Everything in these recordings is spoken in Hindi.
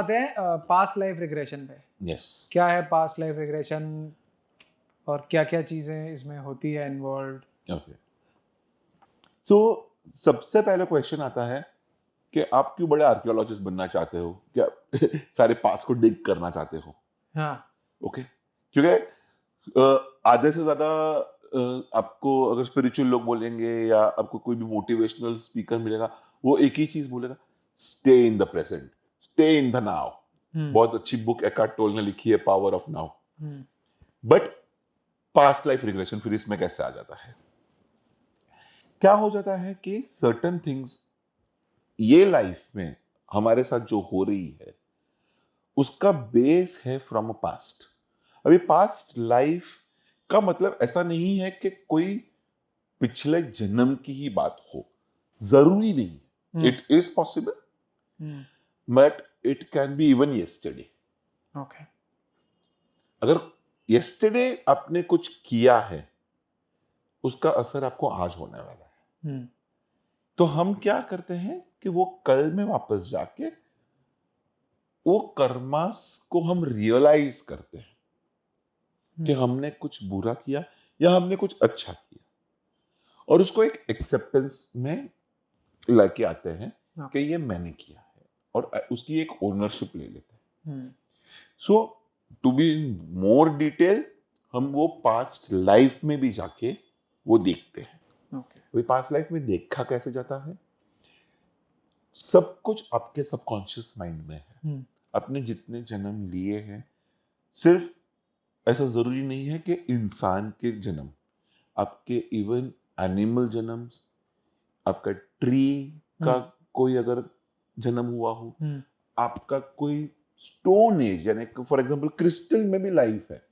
आते हैं पास्ट लाइफ रिग्रेशन पे। यस, क्या है पास्ट लाइफ रिग्रेशन और क्या क्या चीजें इसमें होती है इन्वॉल्व? ओके। सो सबसे पहले क्वेश्चन आता है कि आप क्यों बड़े आर्कियोलॉजिस्ट बनना चाहते हो, क्या सारे पास्ट को डिग करना चाहते हो? हाँ। ओके, क्योंकि आधे से ज्यादा आपको अगर स्पिरिचुअल लोग बोलेंगे या आपको कोई भी मोटिवेशनल स्पीकर मिलेगा, वो एक ही चीज बोलेगा, stay in the present, stay in the now. बहुत अच्छी बुक एकार्ट टोल ने लिखी है, power of now. But past life regression फिर इसमें कैसे आ जाता है? क्या हो जाता है कि सर्टन थिंग्स ये लाइफ में हमारे साथ जो हो रही है उसका बेस है फ्रॉम अ पास्ट। अभी पास्ट लाइफ का मतलब ऐसा नहीं है कि कोई पिछले जन्म की ही बात हो, जरूरी नहीं। It is possible, but it can be even yesterday. Okay. अगर यस्टरडे आपने कुछ किया है, उसका असर आपको आज होने वाला है। तो हम क्या करते हैं कि वो कल में वापस जाके वो कर्मास को हम रियलाइज करते हैं कि हमने कुछ बुरा किया या हमने कुछ अच्छा किया, और उसको एक एक्सेप्टेंस में लेके आते हैं कि ये मैंने किया है, और उसकी एक ओनरशिप ले लेते हैं। So to be in more detail, हम वो पास्ट लाइफ में भी जाके वो देखते हैं। वो पास्ट लाइफ में देखा कैसे जाता है? सब कुछ आपके सबकॉन्शियस माइंड में है। अपने जितने जन्म लिए हैं, सिर्फ ऐसा जरूरी नहीं है कि इंसान के जन्म, आपके इवन एनिमल जन्म, आपका ट्री का कोई अगर जन्म हुआ हो, आपका कोई स्टोन एज, यानी फॉर एग्जांपल क्रिस्टल में भी लाइफ है,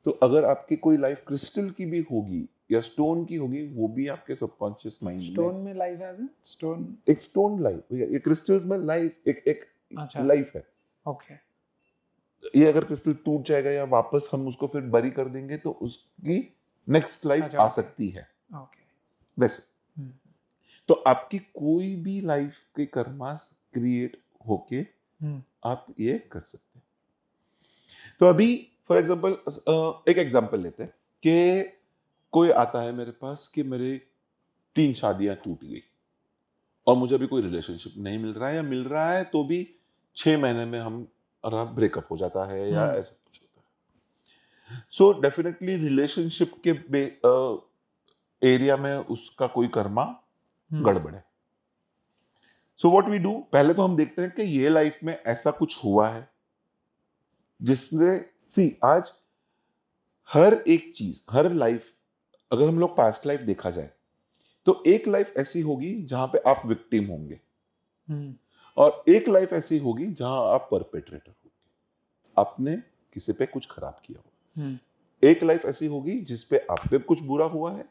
तो अगर आपकी कोई लाइफ क्रिस्टल की भी होगी या स्टोन की होगी, वो भी आपके सबकॉन्शियस माइंड में। स्टोन में लाइफ है? स्टोन, एक स्टोन लाइफ, ये क्रिस्टल्स में लाइफ एक लाइफ है। ओके। ये अगर क्रिस्टल टूट जाएगा या वापस हम उसको फिर बरी कर देंगे तो उसकी नेक्स्ट लाइफ आ सकती है। वैसे तो आपकी कोई भी लाइफ के कर्मास क्रिएट होके आप ये कर सकते हैं। तो अभी फॉर एग्जांपल एक एग्जांपल लेते हैं कि कोई आता है मेरे पास कि मेरे 3 शादियां टूट गई और मुझे अभी कोई रिलेशनशिप नहीं मिल रहा है, या मिल रहा है तो भी 6 महीने में हम ब्रेकअप हो जाता है या ऐसा कुछ होता है। सो डेफिनेटली रिलेशनशिप के एरिया में उसका कोई कर्मा गड़बड़ है। सो व्हाट वी डू, पहले तो हम देखते हैं कि ये लाइफ में ऐसा कुछ हुआ है जिसने आज हर एक चीज, हर लाइफ, अगर हम लोग पास्ट लाइफ देखा जाए तो एक लाइफ ऐसी होगी जहां पे आप विक्टिम होंगे, और एक लाइफ ऐसी होगी जहां आप परपेट्रेटर होंगे, आपने किसी पे कुछ खराब किया हो। एक लाइफ ऐसी होगी जिसपे आप पे कुछ बुरा हुआ है,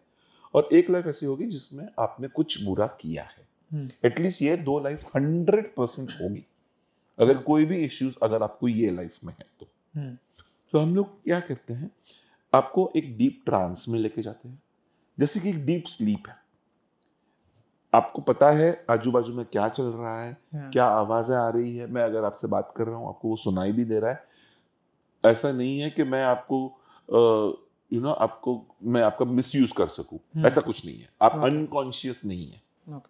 और एक लाइफ ऐसी होगी जिसमें आपने कुछ बुरा किया है। एटलीस्ट ये 2 लाइफ 100% होगी, अगर कोई भी इश्यूज अगर आपको ये लाइफ में है तो हम लोग क्या करते हैं, आपको एक डीप ट्रांस में लेके जाते हैं, जैसे कि एक डीप स्लीप है। आपको पता है आजू बाजू में क्या चल रहा है, क्या आवाजें आ रही है, मैं अगर आपसे बात कर रहा हूं आपको वो सुनाई भी दे रहा है। ऐसा नहीं है कि मैं आपको मैं आपका मिसयूज कर सकूं, ऐसा कुछ नहीं है। आप अनकॉन्शियस नहीं है,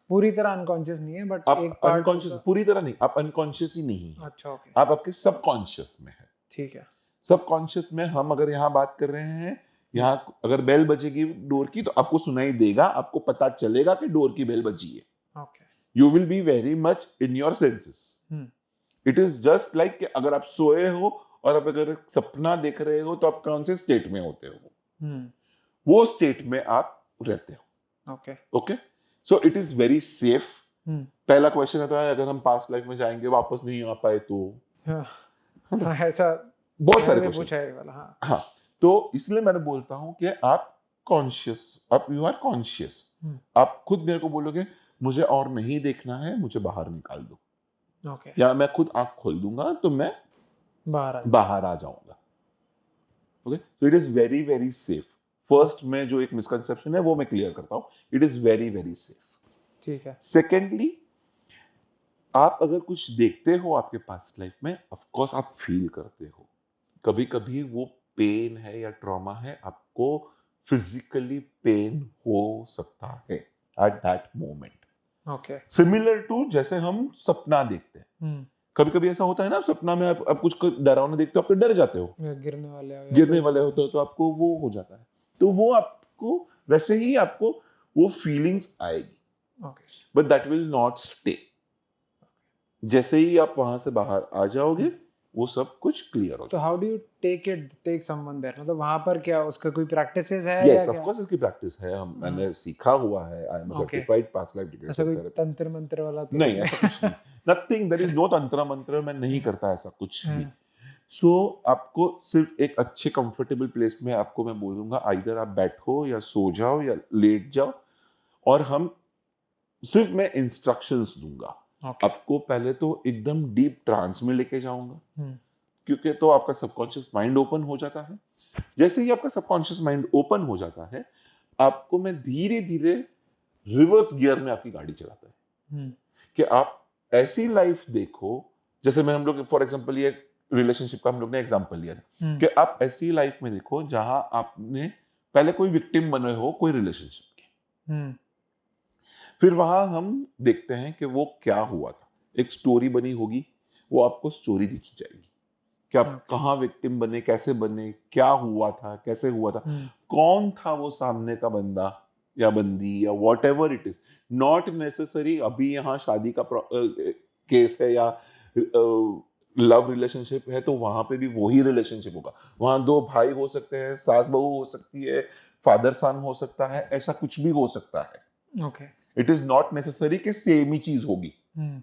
पूरी तरह अनकॉन्शियस नहीं है, बट आप एक पार्ट अनकॉन्शियस, पूरी तरह नहीं, आप अनकॉन्शियस ही नहीं है। अच्छा, ओके। आप आपके सबकॉन्शियस में है। ठीक है। सबकॉन्शियस में हम अगर यहाँ बात कर रहे हैं, यहाँ अगर बेल बजेगी डोर की तो आपको सुनाई देगा, आपको पता चलेगा कि डोर की बेल बजी है। Okay. You will be very much in your senses. It is just like कि अगर आप सोए हो और आप अगर सपना देख रहे हो तो आप कौन से स्टेट में होते हो, वो स्टेट में आप रहते हो। Okay. Okay, so it is very safe. पहला क्वेश्चन आता है अगर हम पास्ट लाइफ में जाएंगे वापस नहीं आ पाए तो, ऐसा बहुत सारे क्वेश्चन पूछा है वाला। हाँ, तो इसलिए मैंने बोलता हूं कि आप कॉन्शियस, आप यू आर कॉन्शियस। आप खुद मेरे को बोलोगे मुझे और नहीं देखना है, मुझे बाहर निकाल दो, या मैं खुद आंख खोल दूंगा तो मैं बाहर आ जाऊंगा। Okay, so it is very very safe. First में जो एक मिसकंसेप्शन है वो मैं क्लियर करता हूं, it is very very safe. ठीक है। सेकेंडली, आप अगर कुछ देखते हो आपके पास्ट लाइफ में, ऑफ कोर्स आप फील करते हो। कभी कभी वो पेन है या ट्रॉमा है, आपको फिजिकली पेन हो सकता है at that moment. Okay. Similar to जैसे हम सपना देखते हैं, कभी कभी ऐसा होता है ना, आप सपना में आप कुछ डरावना देखते हो, आप तो डर जाते हो, गिरने वाले हो या गिरने कोई वाले होते हो तो आपको वो हो जाता है। तो वो आपको वैसे ही आपको वो फीलिंग्स आएगी, okay. But that will not stay. जैसे ही आप वहां से बाहर आ जाओगे वो सब कुछ क्लियर हो तो जाएगा। How do you take someone there, मतलब वहां पर क्या उसका कोई प्रैक्टिसेस है या यस, ऑफ क्या? कोर्स इसकी प्रैक्टिस है, हम हाँ। मैंने सीखा हुआ है। I am a okay. Certified past life ऐसा रिग्रेशन कोई थेरेपी। तंत्र मंत्र वाला तो नहीं, नहीं ऐसा कुछ है? नहीं, नथिंग, देयर इज नो तंत्र मंत्र, मैं नहीं करता ऐसा कुछ भी। हाँ, सो आपको सिर्फ एक अच्छे कंफर्टेबल प्लेस में, आपको मैं बोलूंगा आइदर आप बैठो या सो जाओ या लेट जाओ, और हम सिर्फ मैं इंस्ट्रक्शंस दूंगा। ओके। आपको पहले तो एकदम डीप ट्रांस में लेके जाऊंगा, हम्म, क्योंकि तो आपका सबकॉन्शियस माइंड ओपन हो जाता है। जैसे ही आपका सबकॉन्शियस माइंड ओपन हो जाता है, आपको मैं धीरे धीरे रिवर्स गियर में आपकी गाड़ी चलाता है हम्म, कि आप ऐसी लाइफ देखो, जैसे मैं हम लोग फॉर एग्जांपल ये रिलेशनशिप का हम लोग ने एग्जांपल लिया था, कि आप ऐसी लाइफ में देखो जहां आपने पहले कोई विक्टिम बने हो कोई रिलेशनशिप के, हम्म, फिर वहां हम देखते हैं कि वो क्या हुआ था। एक स्टोरी बनी होगी, वो आपको स्टोरी दिखी जाएगी कि आप ओके। कहाँ विक्टिम बने, कैसे बने, क्या हुआ था, कैसे हुआ था, हम्म, कौन था वो सामने का बंदा या बंदी या what ever it is. Not necessary अभी यहाँ शादी का केस है या लव रिलेशनशिप है तो वहां पे भी वही रिलेशनशिप होगा। वहां दो भाई हो सकते हैं, सास बहू हो सकती है, फादर सन हो सकता है, ऐसा कुछ भी हो सकता है। Okay. It is not necessary कि सेम ही चीज होगी। हम्म,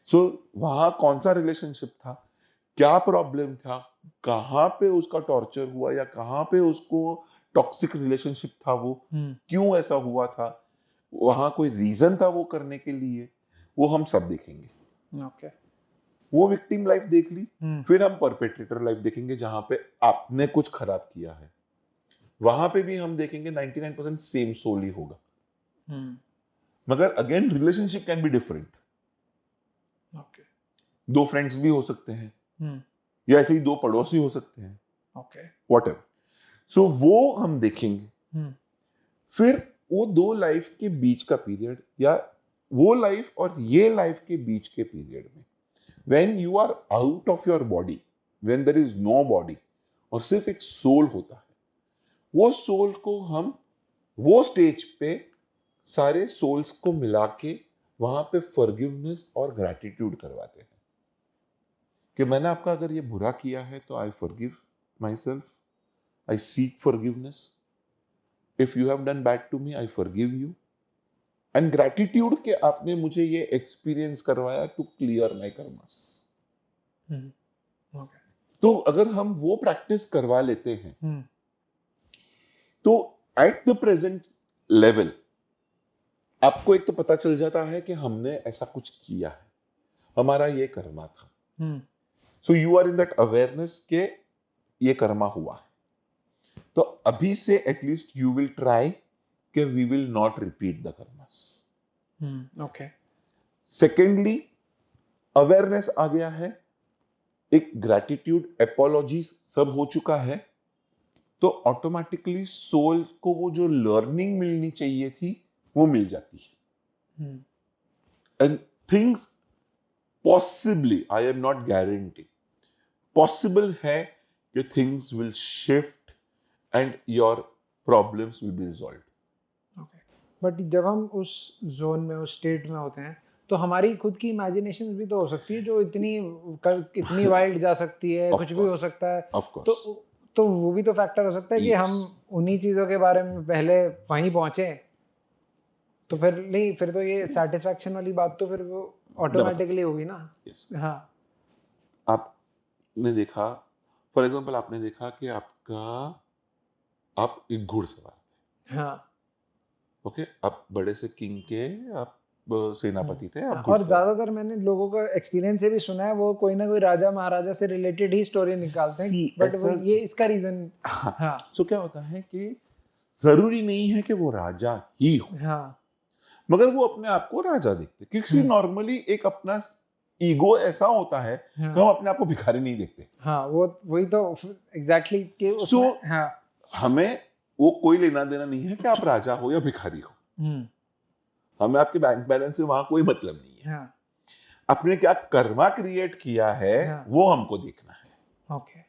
सो वहां कौन सा रिलेशनशिप था, क्या प्रॉब्लम था, कहाँ पे उसका टॉर्चर हुआ या कहाँ पे उसको टॉक्सिक रिलेशनशिप था, वो क्यों ऐसा हुआ था, वहां कोई रीजन था वो करने के लिए, वो हम सब देखेंगे। ओके। वो विक्टिम लाइफ देख ली, हम्म, फिर हम परपेट्रेटर लाइफ देखेंगे जहां पे आपने कुछ खराब किया है। वहां पे भी हम देखेंगे 99% सेम सोल ही होगा, हम्म, मगर again relationship can be different. Okay. दो फ्रेंड्स भी हो सकते हैं, हम्म, या ऐसे ही दो पड़ोसी हो सकते हैं, ओके। What ever. सो वो हम देखेंगे। हम्म, फिर वो दो लाइफ के बीच का पीरियड, या वो लाइफ और ये लाइफ के बीच के पीरियड में, when you are out of your body, when there is no body और सिर्फ एक सोल होता है, वो सोल को हम वो स्टेज पे सारे सोल्स को मिला के वहां पे फॉरगिवनेस और ग्रैटिट्यूड करवाते हैं कि मैंने आपका अगर ये बुरा किया है तो I forgive my self, I seek forgiveness. If you have done bad to me, I forgive you, and gratitude के आपने मुझे ये एक्सपीरियंस करवाया to clear my karmas. Okay. तो अगर हम वो प्रैक्टिस करवा लेते हैं, हम्म, तो एट द प्रेजेंट लेवल आपको एक तो पता चल जाता है कि हमने ऐसा कुछ किया है, हमारा ये कर्मा था। Hmm, so you are in that awareness के ये कर्मा हुआ है, तो अभी से एटलीस्ट यू विल ट्राई कि we will not repeat the karmas. Okay. Secondly, awareness आ गया है, एक ग्रैटिट्यूड एपोलॉजी सब हो चुका है, तो ऑटोमेटिकली सोल को वो जो लर्निंग मिलनी चाहिए थी वो मिल जाती है। And things possibly, I am not guarantee, possible है कि things will shift and your problems will be resolve. Okay. But जब हम उस जोन में, उस स्टेट में होते हैं, तो हमारी खुद की इमेजिनेशन भी तो हो सकती है जो इतनी वाइल्ड जा सकती है, Of कुछ भी हो course, सकता है। of course. तो वो भी तो फैक्टर हो सकता है कि Yes. हम उन्हीं चीज़ों के बारे में पहले वहीं पहुंचे, तो फिर नहीं, फिर तो ये सेटिस्फैक्शन वाली बात तो फिर वो ऑटोमेटिकली होगी ना। Yes. हाँ। आपने देखा, फॉर एग्जाम्पल आपने देखा कि आप एक घुड़सवार थे, हाँ। ओके, आप बड़े से किंग के आप सेनापति थे, आप और घुड़सवार। ज्यादातर मैंने लोगों का एक्सपीरियंस से भी सुना है, वो कोई ना कोई राजा महाराजा से रिलेटेड ही स्टोरी निकालते हैं, See, बट वो ऐसा- ये इसका रीजन। हाँ, हाँ। सो क्या होता है कि जरूरी नहीं है कि वो राजा ही हो, हाँ। मगर वो अपने आप को राजा देखते, क्योंकि नॉर्मली एक अपना ईगो ऐसा होता है कि हम अपने आप को भिखारी नहीं देखते। हाँ, वो वही तो एग्जैक्टली कि सो उसमें हाँ हमें वो कोई लेना देना नहीं है कि आप राजा हो या भिखारी हो, हमें आपके बैंक बैलेंस से वहां कोई मतलब नहीं है। हाँ आपने क्या कर्मा क्रिएट किया है हाँ वो हमको देखना है। ओके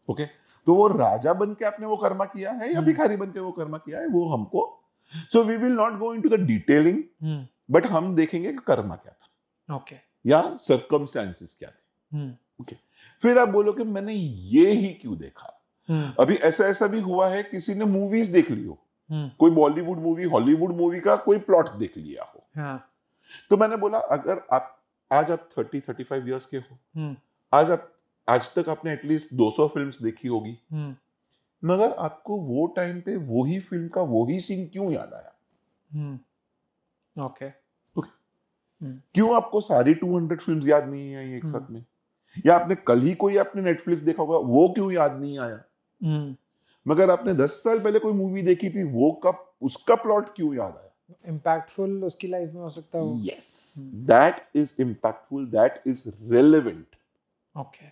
ओके, तो वो राजा बन के आपने वो कर्मा किया है या भिखारी बन के वो कर्मा किया है, वो हमको, so we will not go into the detailing, but हम देखेंगे कि कर्मा क्या था ओके या सर्कमस्टेंसेस क्या थे। ओके, फिर आप बोलो कि मैंने ये ही क्यों देखा। अभी ऐसा ऐसा भी हुआ है, किसी ने मूवीज देख ली हो, कोई बॉलीवुड मूवी हॉलीवुड मूवी का कोई प्लॉट देख लिया हो, तो मैंने बोला अगर आप आज आप 30-35 इयर्स के हो, आज तक आपने एटलीस्ट 200 फिल्म्स देखी होगी, मगर आपको वो टाइम पे वही फिल्म का वही सीन क्यों याद आया? ओके क्यों आपको सारी 200 फिल्म्स याद नहीं आई एक साथ में? या आपने कल ही कोई आपने नेटफ्लिक्स देखा होगा, वो क्यों याद नहीं आया? मगर आपने 10 साल पहले कोई मूवी देखी थी, वो कब उसका प्लॉट क्यों याद आया? इम्पैक्टफुल उसकी लाइफ में हो सकता है वो। Yes, that is impactful, that is relevant. Okay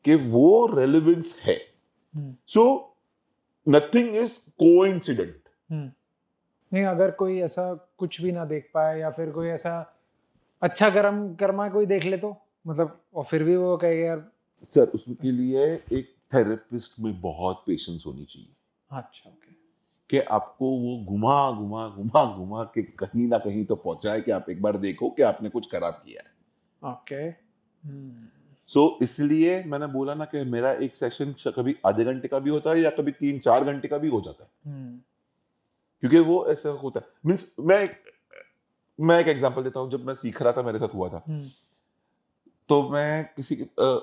कि वो रेलेवेंस है। So nothing is coincident. नहीं, अगर कोई ऐसा कुछ भी ना देख पाए या फिर कोई ऐसा अच्छा कर्मा कोई देख ले तो मतलब, और फिर भी वो कहेगा यार। सर उसके लिए एक थेरेपिस्ट में बहुत पेशेंस होनी चाहिए। अच्छा ओके, कि आपको वो घुमा घुमा घुमा घुमा के कहीं ना कहीं तो पहुंचाए कि आप एक बार देखो कि आपने कुछ खराब किया है। ओके सो इसलिए मैंने बोला ना कि मेरा एक सेशन कभी आधे घंटे का भी होता है या कभी 3-4 घंटे का भी हो जाता है, क्योंकि वो ऐसा होता है। मीन्स मैं एक एग्जांपल देता हूँ, जब मैं सीख रहा था मेरे साथ हुआ था। तो मैं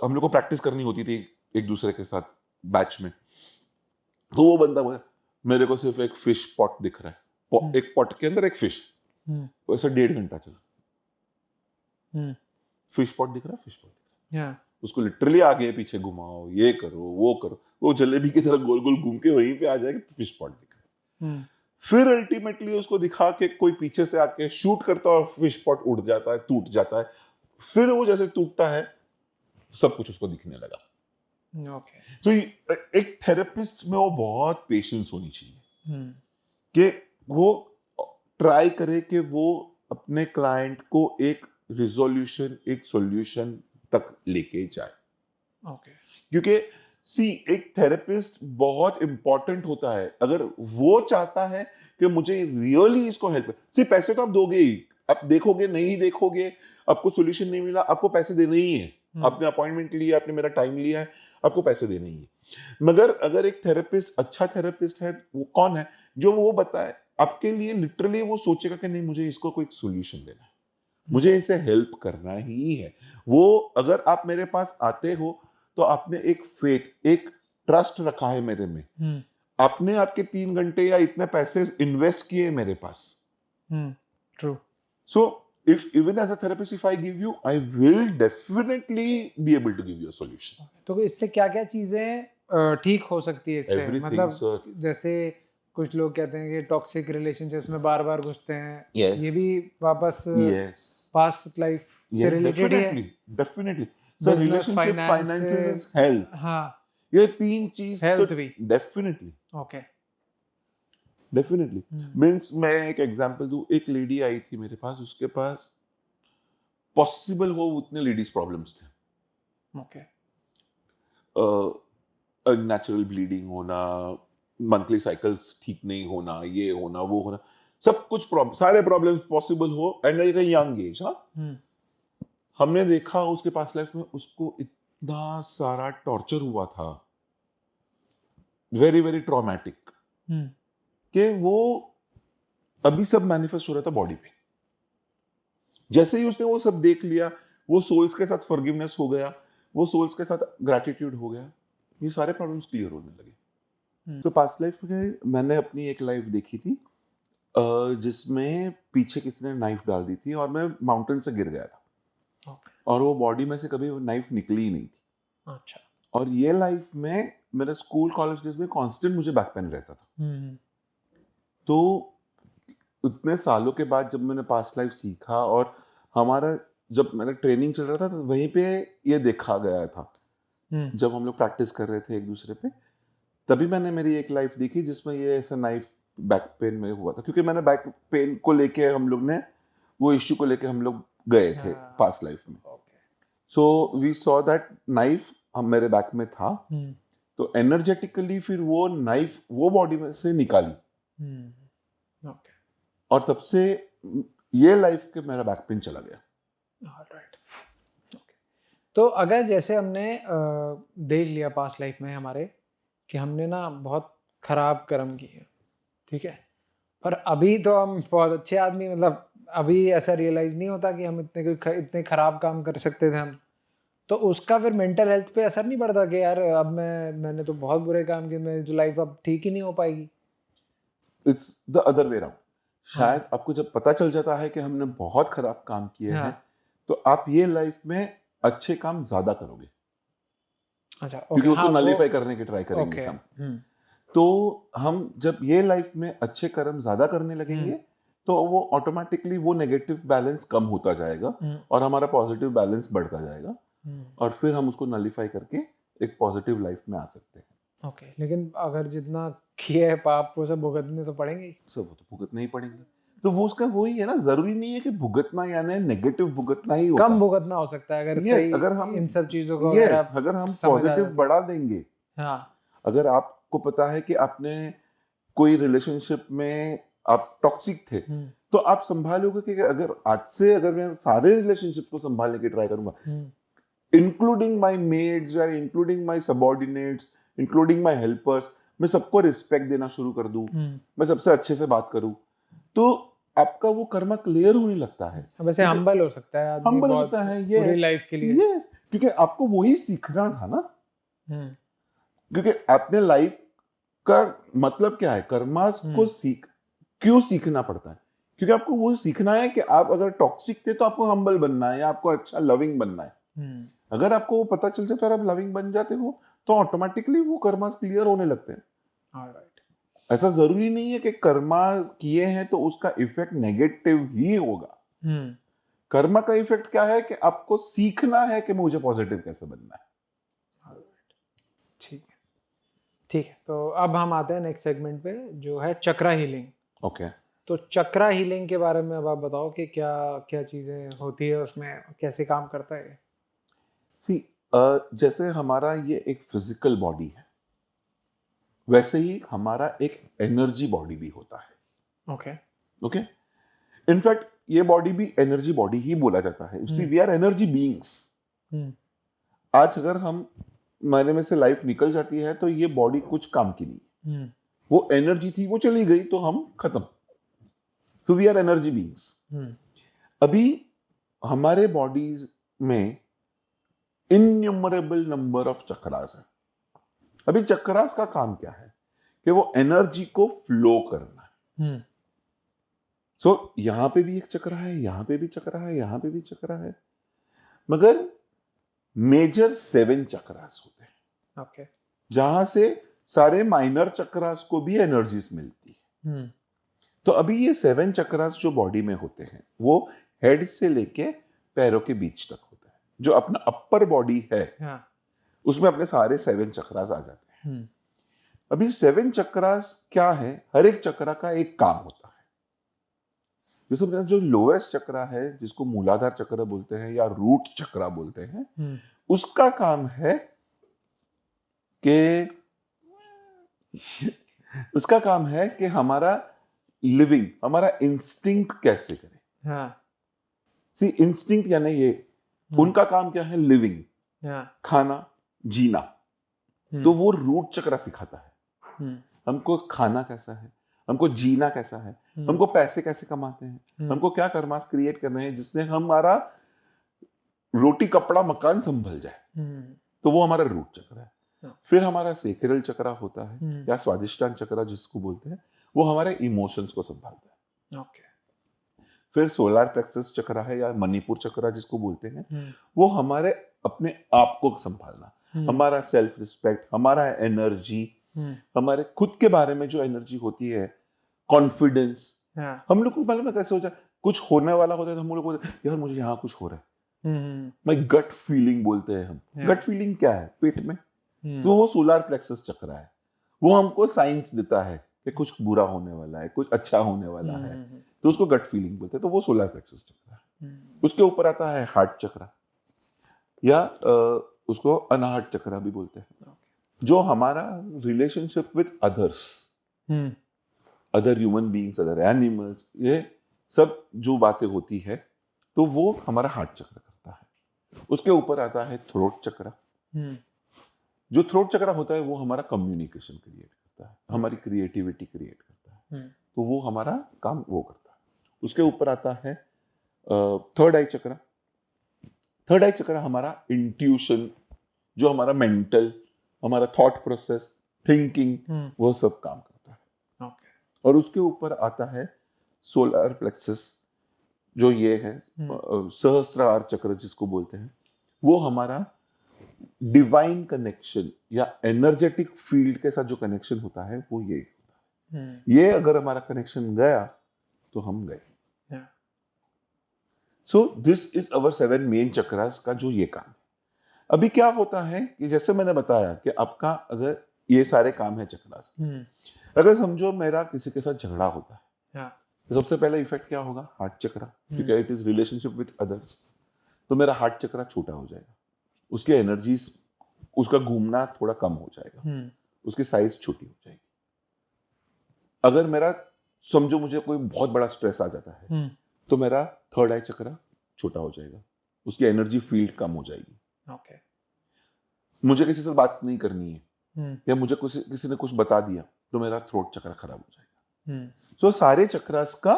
हम लोग को प्रैक्टिस करनी होती थी एक दूसरे के साथ बैच में। तो वो बंदा बोला मेरे को सिर्फ एक फिश पॉट दिख रहा है, एक पॉट के अंदर एक फिश, वैसे 1.5 घंटा चला। फिश पॉट दिख रहा है, फिश पॉट दिख रहा है, उसको लिटरली आगे पीछे घुमाओ, ये करो वो करो, वो जलेबी की तरह गोल गोल घूम के वहीं पे आ जाएगा, फिश पॉट दिख रहा है। फिर अल्टीमेटली उसको दिखा के कोई पीछे से आके शूट करता है और फिश पॉट उड़ जाता है, टूट जाता है। फिर वो जैसे टूटता है सब कुछ उसको दिखने लगा। तो एक थेरेपिस्ट में वो बहुत पेशेंस होनी चाहिए कि वो ट्राई करे कि वो अपने क्लाइंट को एक रिजोल्यूशन, एक सॉल्यूशन तक लेके जाए। क्योंकि एक थेरेपिस्ट बहुत इंपॉर्टेंट होता है। अगर वो चाहता है कि मुझे रियली इसको हेल्प, सिर्फ पैसे तो आप दोगे ही, आप देखोगे नहीं देखोगे, आपको सॉल्यूशन नहीं मिला, आपको पैसे देने ही है। आपने अपॉइंटमेंट लिया, आपने मेरा टाइम लिया है, आपको पैसे देने ही है। मगर अगर एक थेरेपिस्ट अच्छा थेरेपिस्ट है, वो कौन है जो वो बताए आपके लिए, लिटरली वो सोचेगा कि नहीं मुझे इसको कोई सॉल्यूशन देना है, मुझे इसे हेल्प करना ही है। वो अगर आप मेरे पास आते हो तो आपने एक फेथ, एक ट्रस्ट रखा है मेरे में, आपने आपके 3 घंटे या इतने पैसे इन्वेस्ट किए मेरे पास। True. So if even as a therapist if I give you, I will definitely be able to give you a solution. तो इससे क्या-क्या चीजें ठीक हो सकती है इससे? Everything, मतलब sir. जैसे कुछ लोग कहते हैं कि टॉक्सिक रिलेशनशिप्स में बार-बार घुसते हैं, Yes. ये भी वापस Yes. पास्ट लाइफ से Yeah, रिलेटेड ही है। definitely, definitely. So Business, relationship, finances, finances, health. हाँ, ये 3 चीज तो हेल्थ भी। definitely, okay. definitely. मीन्स मैं एक एग्जांपल दूं, एक लेडी आई थी मेरे पास, उसके पास पॉसिबल हो उतने लेडीज प्रॉब्लम्स थे। ओके। नेचुरल ब्लीडिंग होना, मंथली साइकिल्स ठीक नहीं होना, ये होना वो होना, सब कुछ प्रॉब्लम, सारे प्रॉब्लम्स पॉसिबल हो and at a young age. हाँ, हमने देखा उसके पास लाइफ में उसको इतना सारा टॉर्चर हुआ था, वेरी वेरी ट्रॉमेटिक, कि वो अभी सब मैनिफेस्ट हो रहा था बॉडी पे। जैसे ही उसने वो सब देख लिया, वो सोल्स के साथ फॉरगिवनेस हो गया, वो सोल्स के साथ ग्रैटिट्यूड हो गया, ये सारे प्रॉब्लम्स क्लियर होने लगे। तो पास्ट लाइफ में मैंने अपनी एक लाइफ देखी थी जिसमें पीछे किसी ने नाइफ डाल दी थी और मैं माउंटेन से गिर गया था, और वो बॉडी में से कभी वो नाइफ निकली ही नहीं थी। अच्छा। और ये लाइफ में मेरे स्कूल कॉलेज डेज में कांस्टेंट मुझे बैक पेन रहता था। तो उतने सालों के बाद जब मैंने पास्ट लाइफ सीखा, और हमारा जब मेरा ट्रेनिंग चल रहा था तो वहीं पे ये देखा गया था, जब हम लोग प्रैक्टिस कर रहे थे एक दूसरे पे, तभी मैंने मेरी एक लाइफ देखी जिसमें ये ऐसा नाइफ बैक पेन में हुआ था, क्योंकि मैंने बैक पेन को लेके हम लोग ने वो इश्यू को लेके हम लोग गए थे पास्ट लाइफ में। So we saw that knife हम मेरे बैक में था, तो एनर्जेटिकली फिर वो नाइफ वो बॉडी में से निकाली, और तब से ये लाइफ के मेरा बैक पेन चला गया। तो अगर जैसे हमने देख लिया पास्ट लाइफ में हमारे कि हमने ना बहुत खराब कर्म किए, ठीक है, पर अभी तो हम बहुत अच्छे आदमी, मतलब अभी ऐसा रियलाइज नहीं होता कि हम इतने खराब काम कर सकते थे हम, तो उसका फिर मेंटल हेल्थ पे असर नहीं पड़ता कि यार अब मैंने तो बहुत बुरे काम किए, मेरी तो लाइफ अब ठीक ही नहीं हो पाएगी? It's the other way round. शायद आपको जब पता चल जाता है कि हमने बहुत खराब काम किए हैं, तो आप ये लाइफ में अच्छे काम ज्यादा करोगे। अच्छा, क्योंकि उसको नलीफाई करने की ट्राई करेंगे हम। तो हम जब ये लाइफ में अच्छे कर्म ज्यादा करने लगेंगे, तो वो ऑटोमेटिकली वो नेगेटिव बैलेंस कम होता जाएगा और हमारा पॉजिटिव बैलेंस बढ़ता जाएगा, और फिर हम उसको नलीफाई करके एक पॉजिटिव लाइफ में आ सकते हैं। ओके, लेकिन अगर जितना किए है पाप वो सब भुगतने तो पड़ेंगे ही। सब तो भुगतने ही पड़ेंगे। तो वो उसका वही है ना, जरूरी नहीं है कि भुगतना यानी नेगेटिव भुगतना ही होता है। कम भुगतना हो सकता है अगर सही अगर हम इन सब चीजों को अगर हम पॉजिटिव बढ़ा देंगे। हाँ, अगर आपको पता है कि आपने कोई रिलेशनशिप में आप टॉक्सिक थे, तो आप संभालोगे कि अगर आज से अगर मैं सारे रिलेशनशिप को संभालने की ट्राई करूंगा, इंक्लूडिंग माय मेड्स या including my subordinates, including my helpers, मैं सबको रिस्पेक्ट देना शुरू कर दूं, मैं सबसे अच्छे से बात करूं, तो आपका वो कर्मा क्लियर होने लगता है। वैसे हम्बल हो सकता है आदमी, हम्बल हो सकता है पूरी लाइफ के लिए। यस, क्योंकि आपको वही सीखना था ना। क्योंकि आपने लाइफ का मतलब क्या है, कर्मास को क्यों सीखना पड़ता है? क्योंकि आपको वो सीखना है कि आप अगर टॉक्सिक थे तो आपको हम्बल बनना है या आपको अच्छा लविंग बनना है। अगर आपको वो पता चल जाता है और आप लविंग बन जाते हो, तो ऑटोमेटिकली वो कर्मास क्लियर होने लगते हैं। ऑलराइट। ऐसा जरूरी नहीं है कि कर्मा किए हैं तो उसका इफेक्ट नेगेटिव ही होगा। कर्मा का इफेक्ट क्या है कि आपको सीखना है कि मुझे पॉजिटिव कैसे बनना है। ठीक है, ठीक है। तो अब हम आते हैं नेक्स्ट सेगमेंट पे, जो है चक्रा हीलिंग। ओके। तो चक्रा हीलिंग के बारे में अब आप बताओ कि क्या क्या चीजें होती है उसमें, कैसे काम करता है? जैसे हमारा ये एक फिजिकल बॉडी है, वैसे ही हमारा एक एनर्जी बॉडी भी होता है। ओके। इनफैक्ट ये बॉडी भी एनर्जी बॉडी ही बोला जाता है। We are energy beings. आज अगर हमारे में से लाइफ निकल जाती है तो ये बॉडी कुछ काम की नहीं। वो एनर्जी थी, वो चली गई तो हम खत्म। तो वी आर एनर्जी बीइंग्स। अभी हमारे बॉडीज में इन्यूमरेबल नंबर ऑफ चक्रास है। अभी चक्रास का काम क्या है कि वो एनर्जी को फ्लो करना है। सो यहां पे भी एक चक्र है, यहां पे भी चक्र है, यहां पे भी चक्र है, मगर मेजर 7 चक्रास होते हैं। ओके। जहां से सारे माइनर चक्रास को भी एनर्जीज मिलती है। तो अभी ये 7 चक्रास जो बॉडी में होते हैं वो हेड से लेके पैरों के बीच तक होते हैं। जो अपना अपर बॉडी है, उसमें अपने सारे 7 चक्रास आ जाते हैं। अभी 7 चक्रास क्या है? हर एक चक्रा का एक काम होता है। जैसे जो लोएस्ट चक्रा है, जिसको मूलाधार चक्र बोलते हैं या रूट चक्रा बोलते हैं, उसका काम है कि हमारा लिविंग, हमारा इंस्टिंक्ट कैसे करें। इंस्टिंक्ट यानी ये उनका काम क्या है? लिविंग, खाना, जीना। तो वो रूट चक्र सिखाता है हमको खाना कैसा है, हमको जीना कैसा है, हमको पैसे कैसे कमाते हैं, हमको क्या कर्मास क्रिएट करने हैं जिससे हमारा रोटी कपड़ा मकान संभल जाए। तो वो हमारा रूट चक्र है। फिर हमारा सेक्रेल चक्र होता है या स्वादिष्टान चक्र जिसको बोलते हैं, वो हमारे इमोशंस को संभालता है। फिर सोलर प्लेक्सस चक्र है या मणिपुर चक्र जिसको बोलते हैं, वो हमारे अपने आप को संभालना, हमारा सेल्फ रिस्पेक्ट, हमारा एनर्जी, हमारे खुद के बारे में जो एनर्जी होती है, कॉन्फिडेंस, हाँ। हम लोग को मालूम है कैसे हो जाए, कुछ होने वाला होता है तो हम लोग बोलते हैं यार मुझे यहाँ कुछ हो रहा है, माय गट फीलिंग बोलते हैं हम। गट फीलिंग क्या है? पेट में। तो वो सोलर प्लेक्सस चक्र है, वो हमको साइंस देता है कि कुछ बुरा होने वाला है, कुछ अच्छा होने वाला है, तो उसको गट फीलिंग बोलते हैं। तो वो सोलर प्लेक्सस चक्र है। उसके ऊपर आता है हार्ट चक्र, या उसको अनाहत चक्र भी बोलते हैं, जो हमारा relationship with others, other human beings, other animals, ये सब जो बातें होती है तो वो हमारा हार्ट चक्र करता है। उसके ऊपर आता है थ्रोट चक्र। जो थ्रोट चक्र होता है वो हमारा कम्युनिकेशन क्रिएट करता है, हमारी क्रिएटिविटी क्रिएट करता है, तो वो हमारा काम वो करता है। उसके ऊपर आता है थर्ड आई चक्र। थर्ड आई चक्र हमारा इंट्यूशन, जो हमारा मेंटल, हमारा थॉट प्रोसेस, थिंकिंग, वो सब काम करता है। और उसके ऊपर आता है सोलर प्लेक्सस, जो ये है सहस्त्रार चक्र जिसको बोलते हैं, वो हमारा डिवाइन कनेक्शन या एनर्जेटिक फील्ड के साथ जो कनेक्शन होता है वो ये होता है। ये अगर हमारा कनेक्शन गया तो हम गए। So this is our 7 main chakras का जो ये काम है। अभी क्या होता है कि जैसे मैंने बताया कि आपका अगर ये सारे काम है चक्रास, अगर समझो मेरा किसी के साथ झगड़ा होता है, तो सबसे पहला इफेक्ट क्या होगा? हार्ट चक्र, क्योंकि it is relationship with others. तो मेरा हार्ट चक्र छोटा हो जाएगा, उसकी एनर्जी, उसका घूमना थोड़ा कम हो जाएगा, उसकी साइज छोटी हो जाएगी। अगर मेरा समझो मुझे कोई बहुत बड़ा स्ट्रेस आ जाता है, तो मेरा थर्ड आई चक्र छोटा हो जाएगा, उसकी एनर्जी फील्ड कम हो जाएगी। मुझे किसी से बात नहीं करनी है, या मुझे किसी ने कुछ बता दिया, तो मेरा थ्रोट चक्र खराब हो जाएगा। सो सारे चक्रास का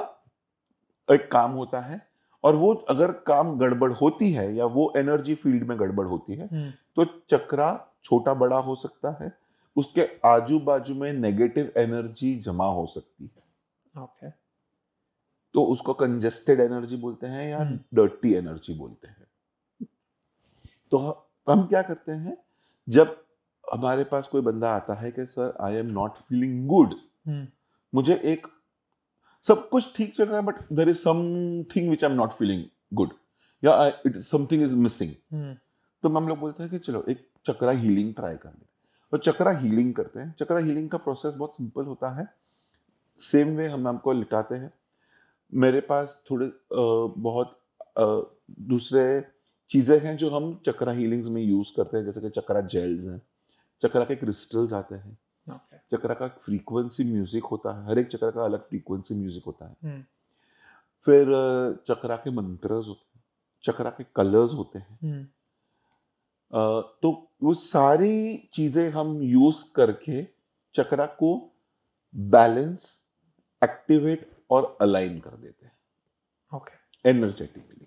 एक काम होता है, और वो अगर काम गड़बड़ होती है या वो एनर्जी फील्ड में गड़बड़ होती है, तो चक्रा छोटा बड़ा हो सकता है, उसके आजू बाजू में नेगेटिव एनर्जी जमा हो सकती है। तो उसको कंजेस्टेड एनर्जी बोलते हैं या डर्टी एनर्जी बोलते हैं। तो हम क्या करते हैं, जब हमारे पास कोई बंदा आता है कि sir I am not feeling good, मुझे एक सब कुछ ठीक चल रहा है but there is something which I am not feeling good, या इट समथिंग इज मिसिंग, तो हम लोग बोलते हैं कि चलो एक चक्रा हीलिंग ट्राई कर लेते हैं। तो चक्रा हीलिंग करते हैं। चक्रा हीलिंग का प्रोसेस बहुत सिंपल होता है। सेम वे हम आपको लिटाते हैं। मेरे पास थोड़े बहुत दूसरे चीज़ें हैं जो हम चक्रा हीलिंग्स में यूज़ करते हैं, जैसे कि चक्रा जेल्स हैं, चक्रा के क्रिस्टल्स आते हैं, चक्रा का फ्रीक्वेंसी म्यूजिक होता है, हर एक चक्रा का अलग फ्रीक्वेंसी म्यूजिक होता है। फिर चक्रा के मंत्रस होते हैं, चक्रा के कलर्स होते हैं। तो वो सारी चीज़ें हम यूज़ करके चक्रा को बैलेंस, एक्टिवेट और अलाइन कर देते हैं एनर्जेटिकली।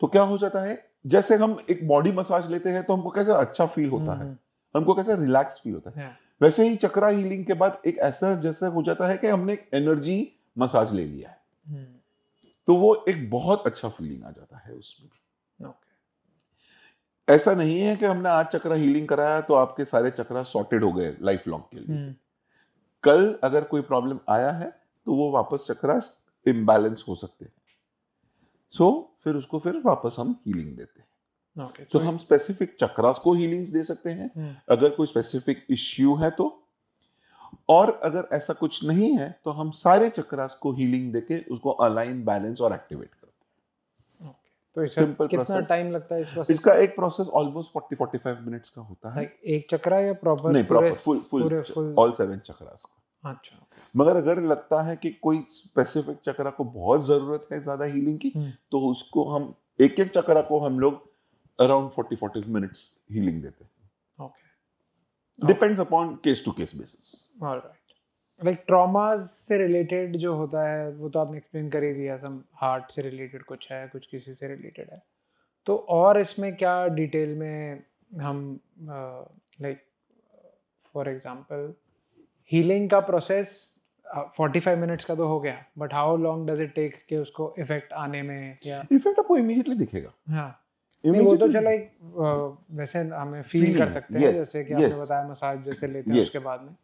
तो क्या हो जाता है, जैसे हम एक बॉडी मसाज लेते हैं तो हमको कैसा अच्छा फील होता है, हमको कैसा रिलैक्स फील होता है, वैसे ही चक्रा हीलिंग के बाद एक ऐसा जैसे हो जाता है कि हमने एक एनर्जी मसाज ले लिया है। तो वो एक बहुत अच्छा फीलिंग आ जाता है उसमें। ऐसा नहीं है कि हमने आज चक्रा हीलिंग कराया तो आपके सारे चक्रा सॉर्टेड हो गए लाइफ लॉन्ग के लिए। कल अगर कोई प्रॉब्लम आया है तो वो वापस चक्रा इम्बैलेंस हो सकते हैं। सो फिर उसको फिर वापस हम हीलिंग देते हैं। तो हम स्पेसिफिक चक्रास को हीलिंग्स दे सकते हैं अगर कोई स्पेसिफिक इश्यू है तो, और अगर ऐसा कुछ नहीं है तो हम सारे चक्रास को हीलिंग देके उसको अलाइन, बैलेंस और एक्टिवेट करते हैं। तो इसका कितना टाइम लगता है इस प्रोसेस? इसका एक प्रोसेस ऑलमोस्ट 40-45 मिनट्स का होता है। एक चक्रा या प्रॉपर? नहीं, प्रॉपर फुल ऑल 7 चक्रास का। अच्छा। मगर अगर लगता है कि कोई स्पेसिफिक चक्रा को बहुत जरूरत है ज्यादा हीलिंग की, तो उसको हम एक एक चक्रा को हम लोग अराउंड 40-45 मिनट्स हीलिंग देते हैं। Depends upon case to case basis. Alright. Like traumas से रिलेटेड जो होता है वो तो आपने एक्सप्लेन कर ही दिया, सम हार्ट से रिलेटेड कुछ है, कुछ किसी से रिलेटेड है। तो और इसमें क्या डिटेल में हम लाइक फॉर एग्जांपल हीलिंग का प्रोसेस 45 मिनट्स का तो हो गया, but how long does it take कि उसको इफेक्ट आने में? या इफेक्ट आपको इमीडिएटली दिखेगा। हाँ, नहीं वो तो चलो एक वैसे हमें फील कर सकते हैं, जैसे कि आपने बताया मसाज जैसे लेते हैं उसके बाद में।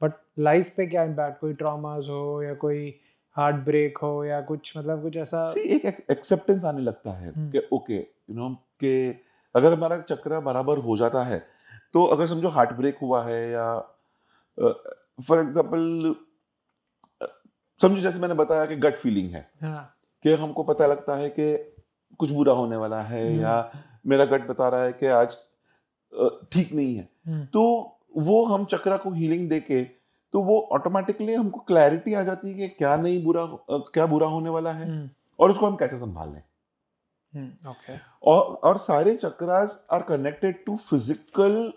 बट लाइफ पे क्या इम्पैक्ट, कोई ट्रॉमास हो या कोई हार्ट ब्रेक हो या कुछ मतलब कुछ ऐसा। सी एक एक्सेप्टेंस आने लगता है कि ओके यू नो कि अगर हमारा चक्र बराबर हो जाता है तो अगर समझो हार्ट ब्रेक हुआ है या फॉर एग्जांपल समझो जैसे मैंने बताया कि गट फीलिंग है हाँ। कि हमको पता लगता है कि कुछ बुरा होने वाला है या मेरा गट बता रहा है कि आज ठीक नहीं है तो वो हम चक्रा को हीलिंग देके तो वो ऑटोमेटिकली हमको क्लैरिटी आ जाती है कि क्या नहीं बुरा क्या बुरा होने वाला है और उसको हम कैसे संभाल लें। ओके। और सारे chakras are connected to physical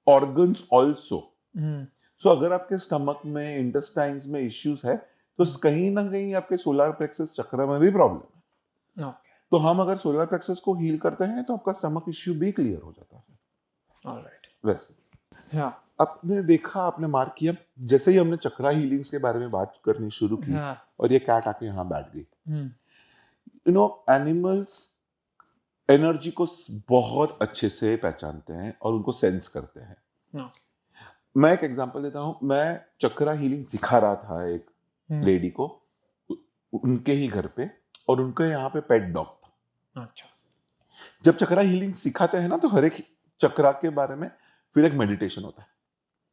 organs also. So अगर आपके स्टमक में इंटेस्टाइन्स में इश्यूज है तो कहीं ना कहीं आपके सोलर प्लेक्सस चक्र में भी प्रॉब्लम है। तो हम अगर सोलर प्लेक्सस को हील करते हैं तो आपका स्टमक इश्यू भी क्लियर हो जाता है। ऑलराइट। वैसे आपने देखा आपने मार्क किया जैसे ही हमने चक्रा हीलिंग्स के बारे में बात करनी शुरू की और ये कैट आके यहाँ बैठ गई। यू नो एनिमल्स एनर्जी को बहुत अच्छे से पहचानते हैं और उनको सेंस करते हैं। मैं एक एग्जांपल देता हूँ। मैं चक्रा हीलिंग सिखा रहा था एक लेडी को उनके ही घर पे और उनके यहाँ पे पेट डॉग था। अच्छा। जब चक्रा हीलिंग सिखाते हैं ना तो हर एक चक्रा के बारे में फिर एक मेडिटेशन होता है।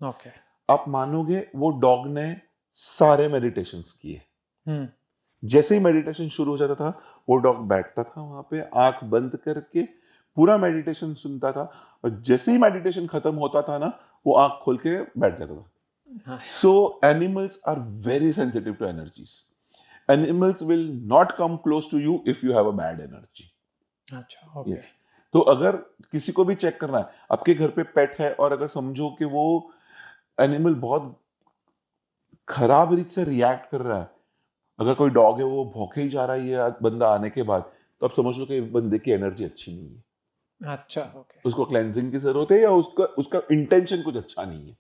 ओके। आप मानोगे वो डॉग ने सारे मेडिटेशंस किए। जैसे ही मेडिटेशन शुरू हो जाता था वो डॉग बैठता था वहां पे आंख बंद करके पूरा मेडिटेशन सुनता था और जैसे ही मेडिटेशन खत्म होता था ना वो आंख खोल के बैठ जाता था। So animals are very sensitive to energies. Animals will not come close to you if you have a bad energy. अच्छा। ओके। तो अगर किसी को भी चेक करना है आपके घर पे पेट है और अगर समझो कि वो एनिमल बहुत खराब रीत से रिएक्ट कर रहा है अगर कोई डॉग है वो भौंके ही जा रहा है ये बंदा आने के बाद तो आप समझ लो कि बंदे की एनर्जी अच्छी नहीं है। अच्छा। ओके। उसको क्लेंजिंग की जरूरत है या उसका इंटेंशन कुछ अच्छा नहीं है।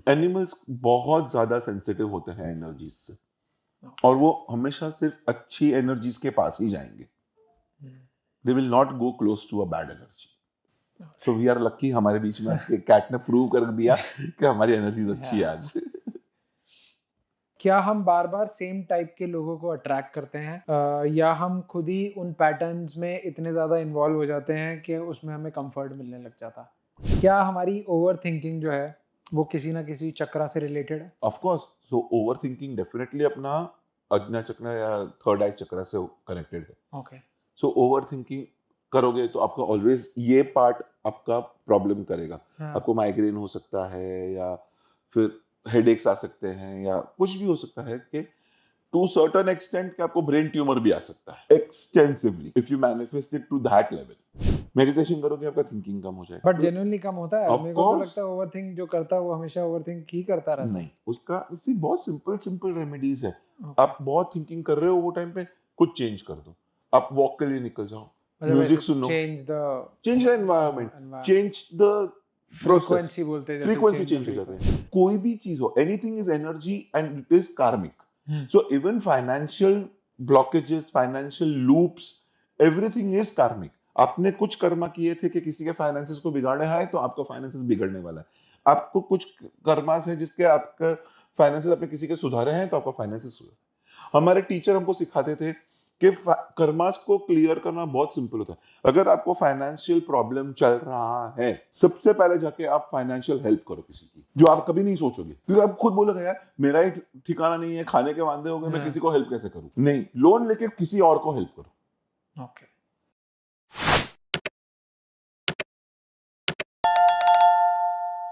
एनिमल्स बहुत ज्यादा सेंसिटिव होते हैं एनर्जीज से और वो हमेशा सिर्फ अच्छी एनर्जीज के पास ही जाएंगे। They will not go close to a bad energy. So we are lucky हमारे बीच में कैट ने प्रूव कर दिया कि हमारी एनर्जीज अच्छी है आज। क्या हम बार बार सेम टाइप के लोगों को अट्रैक्ट करते हैं या हम खुद ही उन पैटर्न्स में इतने ज़्यादा इन्वॉल्व हो जाते हैं कि उसमें हमें कंफर्ट मिलने लग जाता? क्या हमारी ओवर थिंकिंग जो है वो किसी ना किसी चक्रा से रिलेटेड है? Of course. So over thinking definitely अपना अज्ञा चक्र या थर्ड आई चक्र से कनेक्टेड है। ओके। सो ओवर थिंकिंग करोगे तो आपका ऑलवेज ये पार्ट आपका प्रॉब्लम करेगा। आपको माइग्रेन हो सकता है या फिर हेडेक्स आ सकते हैं या कुछ भी हो सकता है कि टू सर्टेन एक्सटेंट कि आपको ब्रेन ट्यूमर भी आ सकता है extensively if you manifest it to that level. Meditation करोगे आपका थिंकिंग कम हो जाएगा। बट जेन्युइनली कम होता है। मेरे को तो लगता है ओवरथिंक जो करता है वो हमेशा ओवरथिंक ही करता रहता है। नहीं उसका उसी बहुत सिंपल रेमेडीज है। आप बहुत थिंकिंग कर रहे हो वो टाइम पे कुछ चेंज कर दो। आप वॉक के लिए निकल जाओ म्यूजिक सुनो change the environment change the frequency बोलते हैं फ्रीक्वेंसी चेंज हो जाती है। कोई भी चीज हो anything is energy and it is karmic. So even financial blockages financial loops everything is karmic. आपने कुछ कर्मा किए थे कि किसी के फाइनेंसेस को बिगाड़े है तो आपका फाइनेंसेस बिगड़ने वाला है। आपको कुछ कर्मास है जिसके आपका फाइनेंसेस अपने किसी के सुधारे हैं तो आपका फाइनेंसेस सुधारे। हमारे टीचर हमको सिखाते थे कि कर्मास को क्लियर करना बहुत सिंपल होता है। अगर आपको फाइनेंशियल प्रॉब्लम चल रहा है सबसे पहले जाके आप फाइनेंशियल हेल्प करो किसी की जो आप कभी नहीं सोचोगे क्योंकि आप खुद बोलोगे यार मेरा ही ठिकाना नहीं है खाने के वांदे हो गए मैं किसी को हेल्प कैसे करूं। नहीं लोन लेके किसी और को हेल्प करो। ओके।